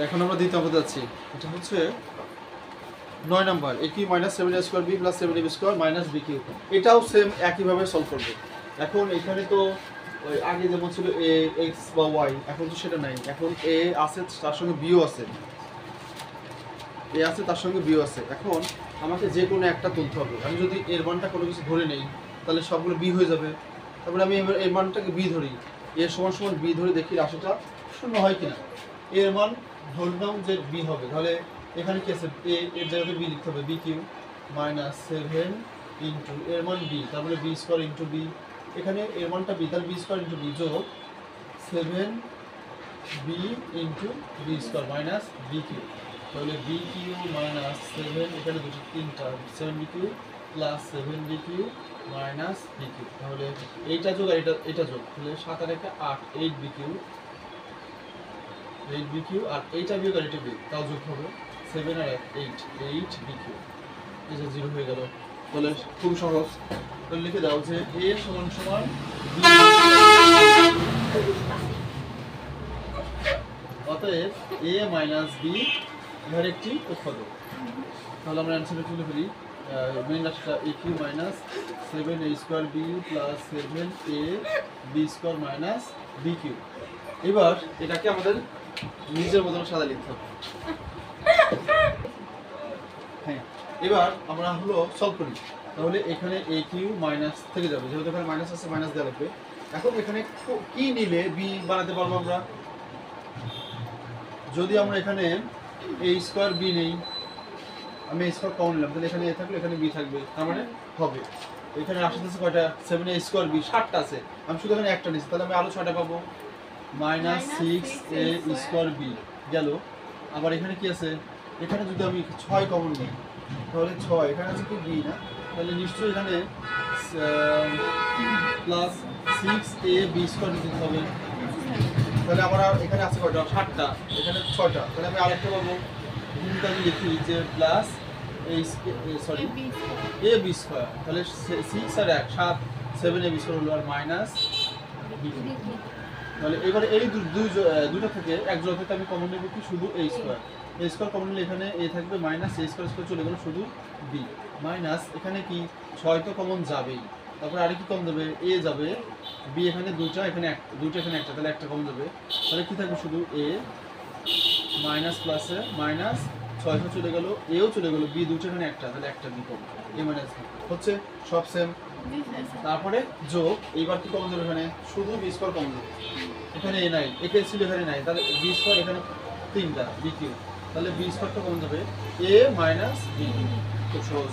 এখন আমরা দ্বিতীয় অঙ্ক যাচ্ছি। এটা হচ্ছে 9 number a Q minus 7a square b plus 7ab square minus b Q. এটাও সেম একইভাবে সলভ করব। এখন এখানে তো ওই আগে যেমন ছিল a x বা y, এখন তো সেটা নাই। এখন a আছে, তার সঙ্গে b ও আছে, a আছে তার সঙ্গে b ও আছে। এখন আমাকে যে কোনো একটা তুলতে হবে। আমি যদি এর মানটা কোনো কিছু ধরে নেই তাহলে সবগুলো b হয়ে যাবে। তারপরে আমি এর মানটাকে b ধরি, a সমান সমান b ধরে দেখি রাশিটা শূন্য হয় কিনা। এর মান ধরলাম যে b হবে, তাহলে এখানে কি আছে, a এর জায়গাতে b লিখতে হবে, b কিউ মাইনাস 7 ইন্টু এর মান b, তারপরে b স্কয়ার ইন্টু b, এখানে এর মানটা b, তাহলে b স্কয়ার ইন্টু b যোগ 7b into b square minus b Q, তাহলে b কিউ মাইনাস 7, এখানে দুটো তিনটা 7b Q plus 7b Q minus b Q, তাহলে এইটা যোগ আর এটা যোগ, তাহলে 7 আর 8 8b কিউ, 8b কিউ, আর এইটা বিয়োগ আর এটা বিয়োগ, তাও যোগ হবে 7 আর 8 8b কিউ, এই যে 0 হয়ে গেল। তাহলে খুব সহজ, তাহলে লিখে দাও যে a সমান সমান b, অতএব a মাইনাস b এর একটি উৎপাদক। তাহলে আমরা অ্যান্সারটা তুলে ফেলি। মেইন রাশিটা a Q minus 7a square b plus 7ab square minus b Q. এবার এটাকে আমাদের নিজের মতন সাদা লিখতে হবে। হ্যাঁ, এবার আমরা হলো সলভ করি। তাহলে এখানে a কিউ মাইনাস থেকে যাবে, যেহেতু এখানে মাইনাস আছে মাইনাস দেওয়া লাগবে। এখন এখানে কি নিলে b বানাতে পারবো আমরা? যদি আমরা এখানে a স্কয়ার b নেই, আমি a স্কয়ার কমন নিলাম, তাহলে এখানে a থাকলে এখানে b থাকবে, তার মানে হবে এখানে আসতেছে কয়টা, 7a স্কয়ার b 7টা আছে, আমি শুধু এখানে একটা নিচ্ছি, তাহলে আমি আরো 6টা পাবো, মাইনাস 6a স্কয়ার b গেল। আবার এখানে কি আছে, এখানে যদি আমি 6 কমন নিই তাহলে 6, এখানে আছে কি b না, তাহলে নিশ্চয়ই এখানে প্লাস 6ab স্কয়ার দিতে হবে, তাহলে আমার এখানে আছে কয়টা, 7টা, এখানে 6টা, তাহলে আমি আরেকটা পাবো, কিন্তু আমি লিখি যে প্লাস ab স্কয়ার, তাহলে 6 আর 1 7 7ab স্কয়ার হলো, আর মাইনাস b, তাহলে এবারে এই দুটো থেকে এক জোড়া থেকে আমি কমন নেব কি, শুধু a square, a square common নিলে এখানে a থাকবে, মাইনাস a স্কয়ার স্কয়ার চলে গেল, শুধু b মাইনাস এখানে কি 6 তো কমন যাবেই, তারপরে আরে কি কম যাবে, a যাবে, b এখানে দুটো, এখানে দুটো, এখানে একটা, তাহলে একটা কম যাবে, তাহলে কি থাকবে শুধু a মাইনাস প্লাসে মাইনাস 6 চলে গেল, এও চলে গেল, b দুটো, এখানে একটা, তাহলে একটা b com, a minus b হচ্ছে সব সেম। তারপরে যোগ, এইবার কি কমন যাবে, এখানে শুধু b স্কয়ার কমন যাবে, এখানে a নাই, একে ছিল এখানে নাই, তাহলে b স্কয়ার এখানে 3টা b কিউ, তাহলে b স্কয়ারটা কমন যাবে a মাইনাস b, খুব সহজ।